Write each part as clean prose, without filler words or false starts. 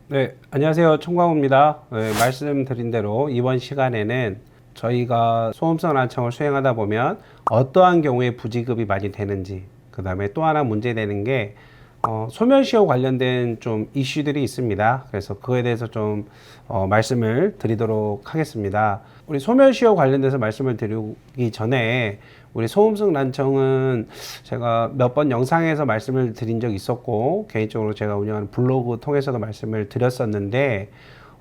네, 안녕하세요. 청광호입니다. 네, 말씀드린 대로 이번 시간에는 저희가 소음성 난청을 수행하다 보면 어떠한 경우에 부지급이 많이 되는지, 그 다음에 또 하나 문제되는 게 소멸시효 관련된 좀 이슈들이 있습니다. 그래서 그거에 대해서 좀 말씀을 드리도록 하겠습니다. 우리 소멸시효 관련돼서 말씀을 드리기 전에 우리 소음성 난청은 제가 몇 번 영상에서 말씀을 드린 적이 있었고, 개인적으로 제가 운영하는 블로그 통해서도 말씀을 드렸었는데,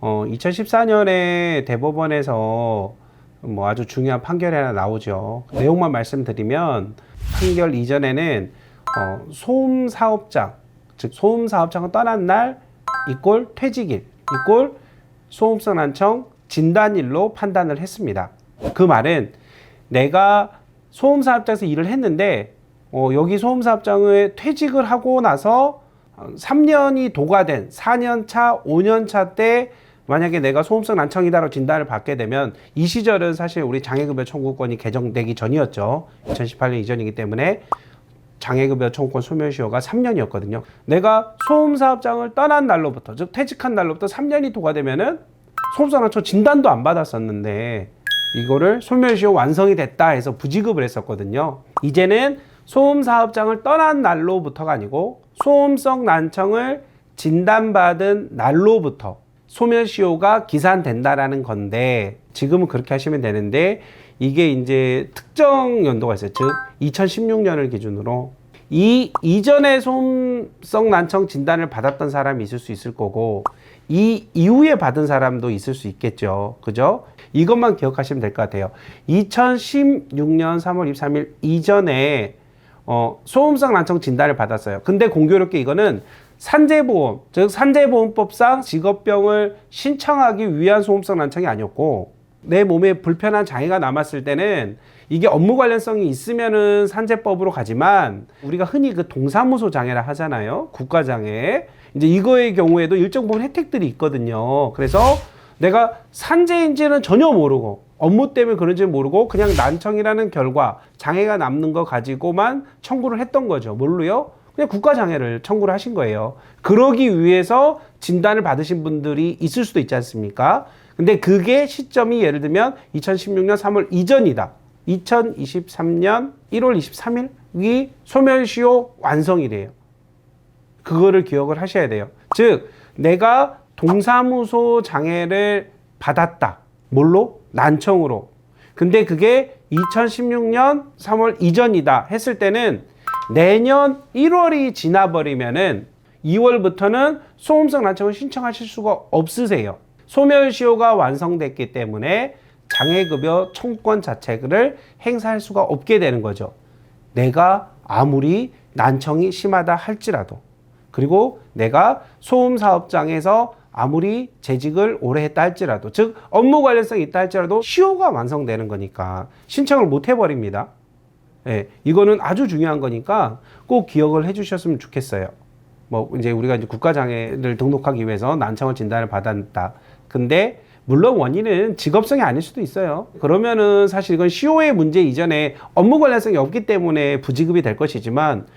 2014년에 대법원에서 뭐 아주 중요한 판결이 하나 나오죠. 내용만 말씀드리면, 판결 이전에는 소음 사업장, 즉 소음 사업장을 떠난 날 이꼴 퇴직일 이꼴 소음성 난청 진단일로 판단을 했습니다. 그 말은 내가 소음 사업장에서 일을 했는데 여기 소음 사업장에 퇴직을 하고 나서 3년이 도과된 4년 차, 5년 차 때 만약에 내가 소음성 난청이다라고 진단을 받게 되면, 이 시절은 사실 우리 장애급여 청구권이 개정되기 전이었죠. 2018년 이전이기 때문에 장애급여 청구권 소멸시효가 3년이었거든요. 내가 소음사업장을 떠난 날로부터, 즉 퇴직한 날로부터 3년이 도과되면은 소음성 난청 진단도 안 받았었는데 이거를 소멸시효 완성이 됐다 해서 부지급을 했었거든요. 이제는 소음사업장을 떠난 날로부터가 아니고 소음성 난청을 진단받은 날로부터 소멸시효가 기산된다라는 건데, 지금은 그렇게 하시면 되는데, 이게 이제 특정 연도가 있어요. 즉 2016년을 기준으로 이 이전에 소음성 난청 진단을 받았던 사람이 있을 수 있을 거고, 이 이후에 받은 사람도 있을 수 있겠죠. 그죠? 이것만 기억하시면 될 것 같아요. 2016년 3월 23일 이전에 소음성 난청 진단을 받았어요. 근데 공교롭게 이거는 산재보험, 즉 산재보험법상 직업병을 신청하기 위한 소음성 난청이 아니었고, 내 몸에 불편한 장애가 남았을 때는 이게 업무 관련성이 있으면은 산재법으로 가지만, 우리가 흔히 그 동사무소 장애라 하잖아요. 국가장애. 이제 이거의 경우에도 일정 부분 혜택들이 있거든요. 그래서 내가 산재인지는 전혀 모르고, 업무 때문에 그런지 모르고 그냥 난청이라는 결과, 장애가 남는 거 가지고만 청구를 했던 거죠. 뭘로요? 그냥 국가장애를 청구를 하신 거예요. 그러기 위해서 진단을 받으신 분들이 있을 수도 있지 않습니까? 근데 그게 시점이 예를 들면 2016년 3월 이전이다. 2023년 1월 23일이 소멸시효 완성이래요. 그거를 기억을 하셔야 돼요. 즉 내가 동사무소 장애를 받았다. 뭘로? 난청으로. 근데 그게 2016년 3월 이전이다 했을 때는 내년 1월이 지나버리면은 2월부터는 소음성 난청을 신청하실 수가 없으세요. 소멸시효가 완성됐기 때문에 장애급여 청구권 자체를 행사할 수가 없게 되는 거죠. 내가 아무리 난청이 심하다 할지라도, 그리고 내가 소음사업장에서 아무리 재직을 오래 했다 할지라도, 즉 업무 관련성이 있다 할지라도 시효가 완성되는 거니까 신청을 못 해버립니다. 예, 이거는 아주 중요한 거니까 꼭 기억을 해주셨으면 좋겠어요. 뭐 이제 우리가 이제 국가장애를 등록하기 위해서 난청을 진단을 받았다. 근데 물론 원인은 직업성이 아닐 수도 있어요. 그러면은 사실 이건 시효의 문제 이전에 업무 관련성이 없기 때문에 부지급이 될 것이지만,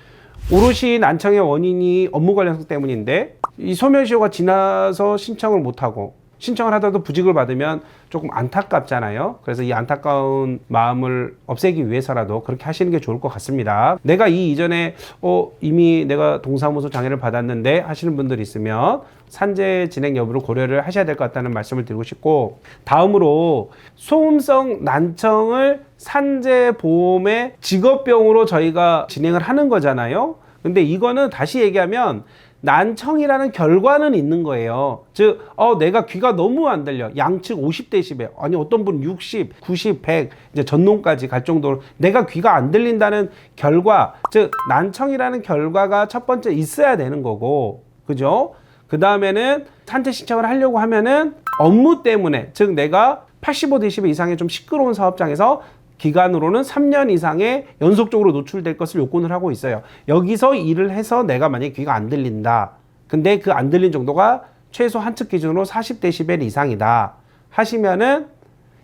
오롯이 난청의 원인이 업무 관련성 때문인데 이 소멸시효가 지나서 신청을 못하고, 신청을 하더라도 부직을 받으면 조금 안타깝잖아요. 그래서 이 안타까운 마음을 없애기 위해서라도 그렇게 하시는 게 좋을 것 같습니다. 내가 이 이전에 이미 내가 동사무소 장애를 받았는데 하시는 분들이 있으면 산재 진행 여부를 고려를 하셔야 될 것 같다는 말씀을 드리고 싶고, 다음으로 소음성 난청을 산재보험의 직업병으로 저희가 진행을 하는 거잖아요. 근데 이거는 다시 얘기하면 난청이라는 결과는 있는 거예요. 즉, 내가 귀가 너무 안 들려. 양측 50데시벨. 아니, 어떤 분은 60, 90, 100, 이제 전농까지 갈 정도로 내가 귀가 안 들린다는 결과, 즉, 난청이라는 결과가 첫 번째 있어야 되는 거고, 그죠? 그 다음에는 산재 신청을 하려고 하면은 업무 때문에, 즉, 내가 85데시벨 이상의 좀 시끄러운 사업장에서 기간으로는 3년 이상의 연속적으로 노출될 것을 요건을 하고 있어요. 여기서 일을 해서 내가 만약에 귀가 안 들린다. 근데 그 안 들린 정도가 최소 한측 기준으로 40데시벨 이상이다 하시면은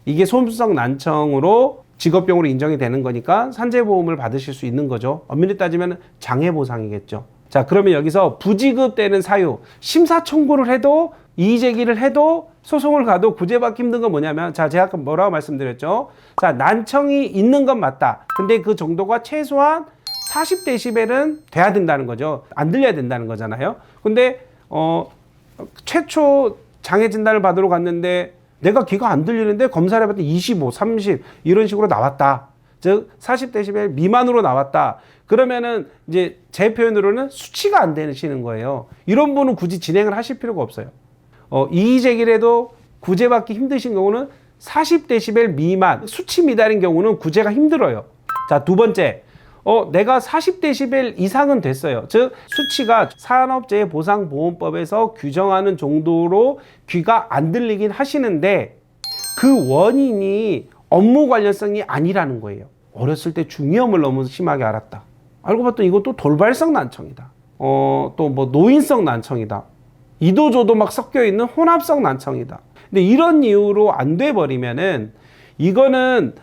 이게 소음성 난청으로 직업병으로 인정이 되는 거니까 산재보험을 받으실 수 있는 거죠. 엄밀히 따지면 장애보상이겠죠. 자, 그러면 여기서 부지급되는 사유, 심사 청구를 해도 이의 제기를 해도 소송을 가도 구제받기 힘든 건 뭐냐면, 자, 제가 아까 뭐라고 말씀드렸죠? 자, 난청이 있는 건 맞다. 근데 그 정도가 최소한 40데시벨은 돼야 된다는 거죠. 안 들려야 된다는 거잖아요. 근데 최초 장애 진단을 받으러 갔는데 내가 귀가 안 들리는데 검사를 해봤더니 25, 30 이런 식으로 나왔다. 즉 40데시벨 미만으로 나왔다. 그러면은 이제 제 표현으로는 수치가 안 되시는 거예요. 이런 분은 굳이 진행을 하실 필요가 없어요. 이의 제기를 해도 구제받기 힘드신 경우는 40데시벨 미만, 수치 미달인 경우는 구제가 힘들어요. 자, 두 번째. 내가 40데시벨 이상은 됐어요. 즉 수치가 산업재해보상보험법에서 규정하는 정도로 귀가 안 들리긴 하시는데 그 원인이 업무 관련성이 아니라는 거예요. 어렸을 때 중이염을 너무 심하게 앓았다. 알고 봤더니 이것도 돌발성 난청이다. 또 뭐 노인성 난청이다. 이도저도 막 섞여 있는 혼합성 난청이다. 근데 이런 이유로 안 돼 버리면은 이거는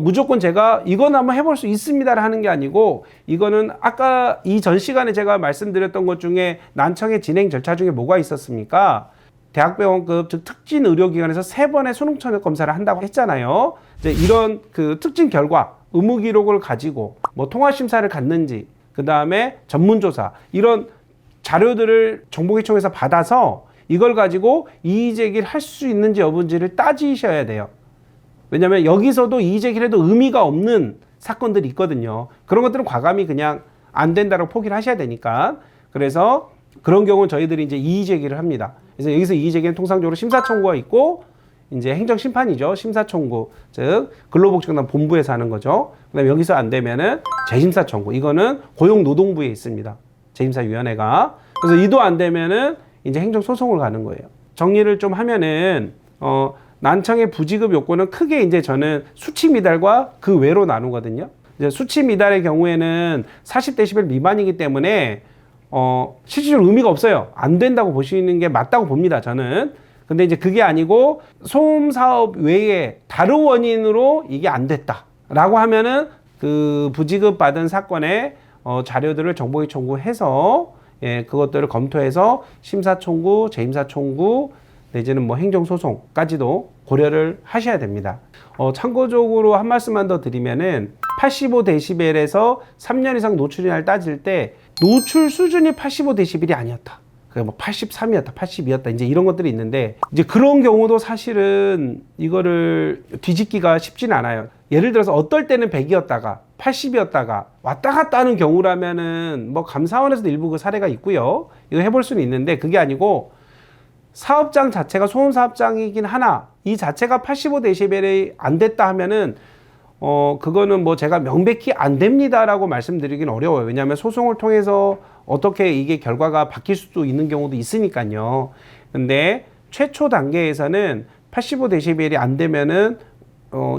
무조건 제가 이건 한번 해볼 수 있습니다를 하는 게 아니고, 이거는 아까 이 전 시간에 제가 말씀드렸던 것 중에 난청의 진행 절차 중에 뭐가 있었습니까? 대학병원급 즉 특진 의료기관에서 3번의 수능 청력 검사를 한다고 했잖아요. 이제 이런 그 특진 결과, 의무 기록을 가지고 뭐 통화 심사를 갔는지, 그 다음에 전문조사 이런 자료들을 정보기총에서 받아서 이걸 가지고 이의 제기를 할 수 있는지 여부인지를 따지셔야 돼요. 왜냐하면 여기서도 이의 제기를 해도 의미가 없는 사건들이 있거든요. 그런 것들은 과감히 그냥 안 된다고 포기를 하셔야 되니까. 그래서 그런 경우는 저희들이 이제 이의 제기를 합니다. 그래서 여기서 이의 제기는 통상적으로 심사 청구가 있고, 이제 행정심판이죠. 심사 청구, 즉 근로복지공단 본부에서 하는 거죠. 그다음에 여기서 안 되면은 재심사 청구. 이거는 고용노동부에 있습니다. 재심사위원회가. 그래서 이도 안 되면은 이제 행정소송을 가는 거예요. 정리를 좀 하면은 난청의 부지급 요건은 크게 이제 저는 수치 미달과 그 외로 나누거든요. 이제 수치 미달의 경우에는 40데시벨 미만이기 때문에 실질적으로 의미가 없어요. 안 된다고 보시는 게 맞다고 봅니다, 저는. 근데 이제 그게 아니고 소음 사업 외에 다른 원인으로 이게 안 됐다라고 하면은 그 부지급 받은 사건의 자료들을 정보기 청구해서 그것들을 검토해서 심사 청구, 재심사 청구 내지는 뭐 행정소송까지도 고려를 하셔야 됩니다. 참고적으로 한 말씀만 더 드리면은 85데시벨에서 3년 이상 노출이냐를 따질 때 노출 수준이 85데시벨이 아니었다. 그게 뭐 83이었다, 82였다, 이제 이런 것들이 있는데, 이제 그런 경우도 사실은 이거를 뒤집기가 쉽지는 않아요. 예를 들어서 어떨 때는 100이었다가 80이었다가 왔다 갔다 하는 경우라면은 뭐 감사원에서도 일부 그 사례가 있고요. 이거 해볼 수는 있는데, 그게 아니고 사업장 자체가 소음 사업장이긴 하나 이 자체가 85데시벨이 안 됐다 하면은 그거는 뭐 제가 명백히 안 됩니다라고 말씀드리긴 어려워요. 왜냐하면 소송을 통해서 어떻게 이게 결과가 바뀔 수도 있는 경우도 있으니까요. 근데 최초 단계에서는 85데시벨이 안 되면은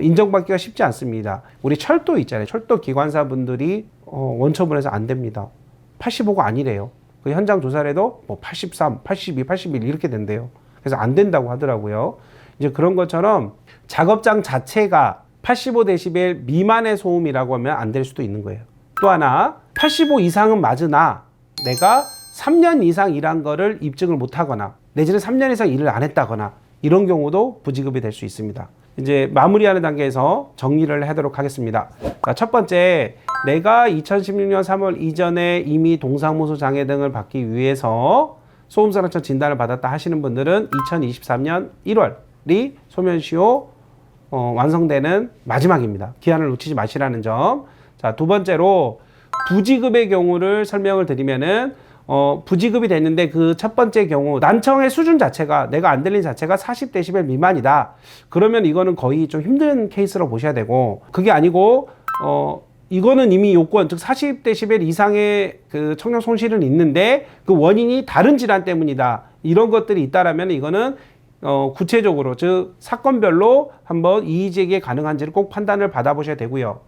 인정받기가 쉽지 않습니다. 우리 철도 있잖아요. 철도 기관사분들이 원처분해서 안 됩니다. 85가 아니래요. 그 현장 조사를 해도 뭐 83, 82, 81 이렇게 된대요. 그래서 안 된다고 하더라고요. 이제 그런 것처럼 작업장 자체가 85데시벨 미만의 소음이라고 하면 안 될 수도 있는 거예요. 또 하나, 85 이상은 맞으나 내가 3년 이상 일한 거를 입증을 못 하거나 내지는 3년 이상 일을 안 했다거나 이런 경우도 부지급이 될 수 있습니다. 이제 마무리하는 단계에서 정리를 하도록 하겠습니다. 자, 첫 번째, 내가 2016년 3월 이전에 이미 동사무소 장애 등을 받기 위해서 소음산업청 진단을 받았다 하시는 분들은 2023년 1월이 소멸시효 완성되는 마지막입니다. 기한을 놓치지 마시라는 점. 자, 두 번째로 부지급의 경우를 설명을 드리면은 부지급이 됐는데 그 첫 번째 경우 난청의 수준 자체가 내가 안 들리는 자체가 40데시벨 미만이다. 그러면 이거는 거의 좀 힘든 케이스로 보셔야 되고, 그게 아니고 이거는 이미 요건 즉 40데시벨 이상의 그 청력 손실은 있는데 그 원인이 다른 질환 때문이다. 이런 것들이 있다라면 이거는 구체적으로 즉 사건별로 한번 이의 제기 가능한지를 꼭 판단을 받아보셔야 되고요.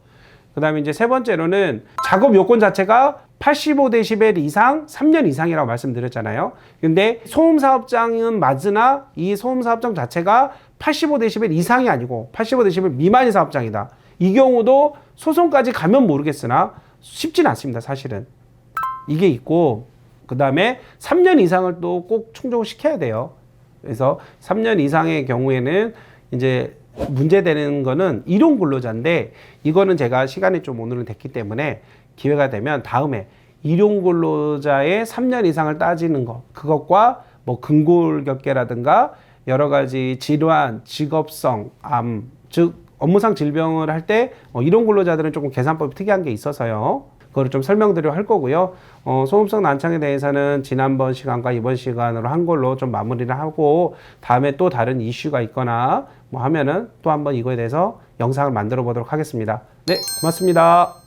그 다음에 이제 세 번째로는 작업 요건 자체가 85데시벨 이상 3년 이상이라고 말씀드렸잖아요. 근데 소음 사업장은 맞으나 이 소음 사업장 자체가 85데시벨 이상이 아니고 85데시벨 미만의 사업장이다. 이 경우도 소송까지 가면 모르겠으나 쉽진 않습니다, 사실은. 이게 있고, 그 다음에 3년 이상을 또 꼭 충족을 시켜야 돼요. 그래서 3년 이상의 경우에는 이제 문제되는 거는 일용 근로자인데, 이거는 제가 시간이 좀 오늘은 됐기 때문에 기회가 되면 다음에 일용 근로자의 3년 이상을 따지는 거, 그것과 뭐 근골격계라든가 여러 가지 질환, 직업성, 암, 즉 업무상 질병을 할 때 일용 근로자들은 조금 계산법이 특이한 게 있어서요. 그거를 좀 설명드려 할 거고요. 소음성 난청에 대해서는 지난번 시간과 이번 시간으로 한 걸로 좀 마무리를 하고, 다음에 또 다른 이슈가 있거나 뭐 하면은 또 한번 이거에 대해서 영상을 만들어 보도록 하겠습니다. 네, 고맙습니다.